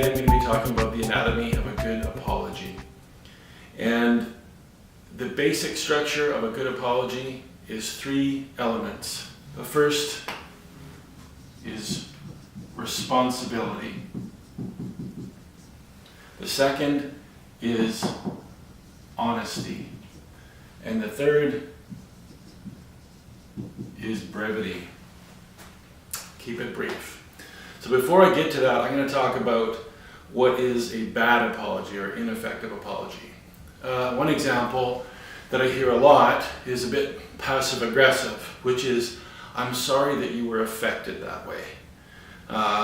Today I'm going to be talking about the anatomy of a good apology. And the basic structure of a good apology is 3 elements. The first is responsibility. The second is honesty. And the third is brevity. Keep it brief. So before I get to that, I'm going to talk about what is a bad apology or ineffective apology. One example that I hear a lot is a bit passive-aggressive, which is, I'm sorry that you were affected that way.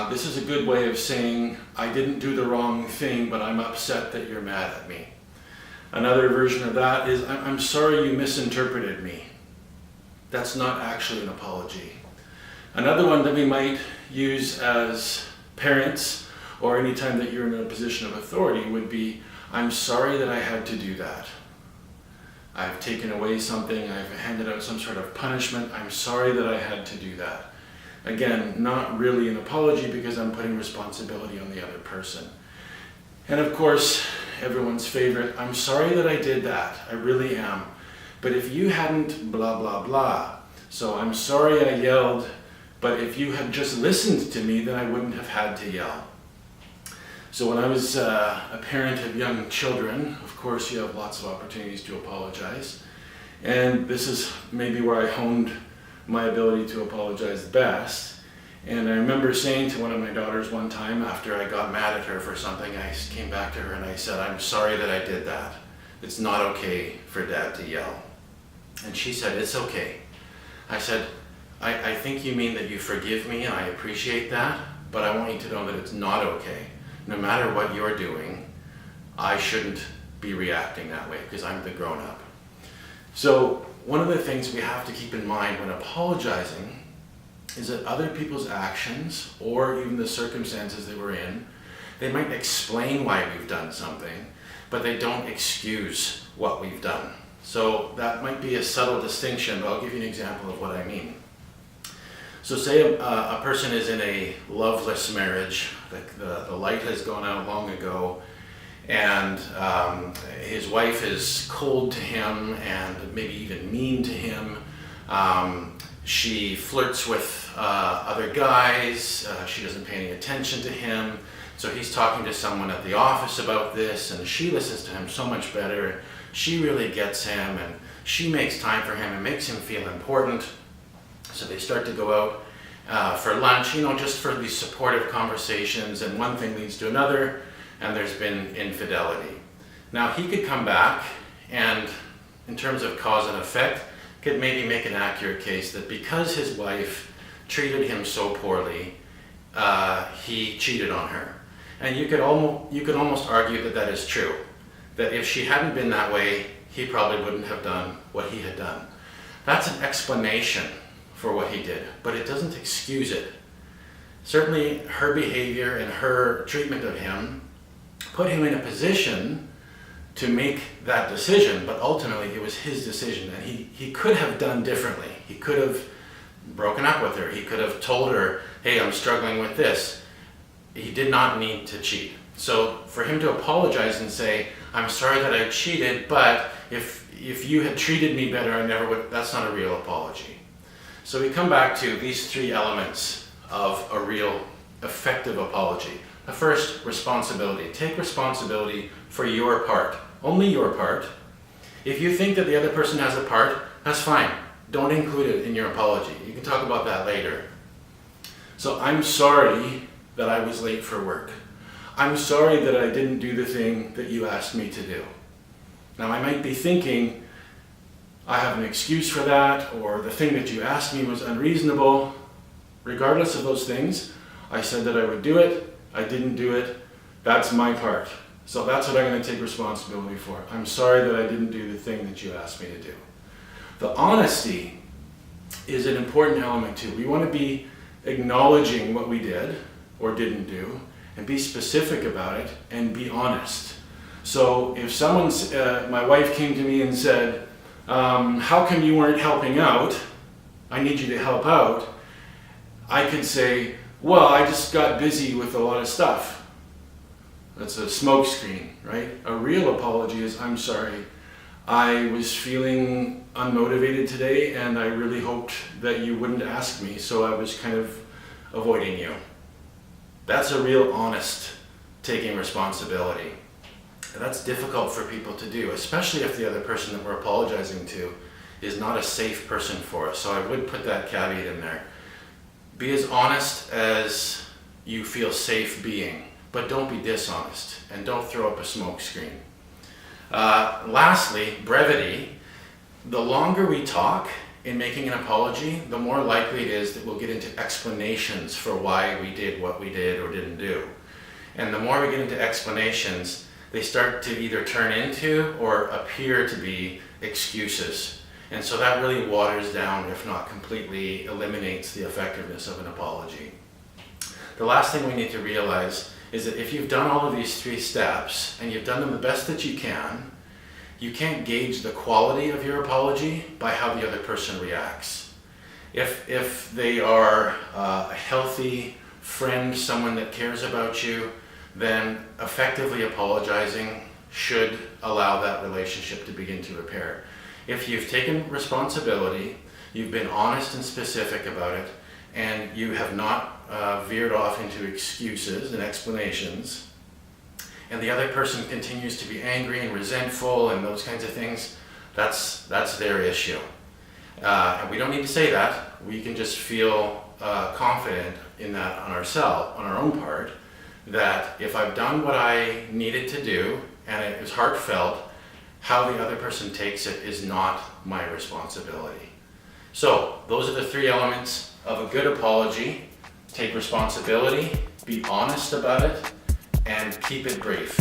This is a good way of saying, I didn't do the wrong thing, but I'm upset that you're mad at me. Another version of that is, I'm sorry you misinterpreted me. That's not actually an apology. Another one that we might use as parents or anytime that you're in a position of authority would be, I'm sorry that I had to do that. I've taken away something, I've handed out some sort of punishment, I'm sorry that I had to do that. Again, not really an apology because I'm putting responsibility on the other person. And of course, everyone's favorite, I'm sorry that I did that, I really am. But if you hadn't blah blah blah, so I'm sorry I yelled, but if you had just listened to me, then I wouldn't have had to yell. So when I was a parent of young children, of course you have lots of opportunities to apologize. And this is maybe where I honed my ability to apologize best. And I remember saying to one of my daughters one time after I got mad at her for something, I came back to her and I said, I'm sorry that I did that. It's not okay for Dad to yell. And she said, it's okay. I said, I think you mean that you forgive me and I appreciate that, but I want you to know that it's not okay. No matter what you're doing, I shouldn't be reacting that way because I'm the grown-up. So one of the things we have to keep in mind when apologizing is that other people's actions or even the circumstances they were in, they might explain why we've done something, but they don't excuse what we've done. So that might be a subtle distinction, but I'll give you an example of what I mean. So say a person is in a loveless marriage, the light has gone out long ago, and his wife is cold to him and maybe even mean to him. She flirts with other guys, she doesn't pay any attention to him, so he's talking to someone at the office about this, and she listens to him so much better. She really gets him, and she makes time for him and makes him feel important. So they start to go out for lunch, just for these supportive conversations, and one thing leads to another, and there's been infidelity. Now he could come back and, in terms of cause and effect, could maybe make an accurate case that because his wife treated him so poorly, he cheated on her. And you could almost argue that that is true. That if she hadn't been that way, he probably wouldn't have done what he had done. That's an explanation for what he did, but it doesn't excuse it. Certainly her behavior and her treatment of him put him in a position to make that decision, but ultimately it was his decision, and he could have done differently. He could have broken up with her. He could have told her, hey, I'm struggling with this. He did not need to cheat. So for him to apologize and say, I'm sorry that I cheated, but if you had treated me better, I never would, that's not a real apology. So we come back to these 3 elements of a real effective apology. The first, responsibility. Take responsibility for your part, only your part. If you think that the other person has a part, that's fine. Don't include it in your apology. You can talk about that later. So I'm sorry that I was late for work. I'm sorry that I didn't do the thing that you asked me to do. Now I might be thinking, I have an excuse for that, or the thing that you asked me was unreasonable. Regardless of those things, I said that I would do it, I didn't do it, that's my part. So that's what I'm going to take responsibility for. I'm sorry that I didn't do the thing that you asked me to do. The honesty is an important element too. We want to be acknowledging what we did or didn't do, and be specific about it, and be honest. So if my wife came to me and said, how come you weren't helping out? I need you to help out. I could say, well, I just got busy with a lot of stuff. That's a smoke screen, right? A real apology is, I'm sorry, I was feeling unmotivated today and I really hoped that you wouldn't ask me, so I was kind of avoiding you. That's a real honest taking responsibility. And that's difficult for people to do, especially if the other person that we're apologizing to is not a safe person for us. So I would put that caveat in there. Be as honest as you feel safe being, but don't be dishonest and don't throw up a smoke screen. Lastly, brevity. The longer we talk in making an apology, the more likely it is that we'll get into explanations for why we did what we did or didn't do. And the more we get into explanations, they start to either turn into or appear to be excuses. And so that really waters down, if not completely eliminates the effectiveness of an apology. The last thing we need to realize is that if you've done all of these 3 steps and you've done them the best that you can't gauge the quality of your apology by how the other person reacts. If they are a healthy friend, someone that cares about you, then effectively apologizing should allow that relationship to begin to repair. If you've taken responsibility, you've been honest and specific about it, and you have not veered off into excuses and explanations, and the other person continues to be angry and resentful and those kinds of things, that's their issue. And we don't need to say that. We can just feel confident in that on our own part, that if I've done what I needed to do and it is heartfelt, how the other person takes it is not my responsibility. So those are the 3 elements of a good apology. Take responsibility, be honest about it, and keep it brief.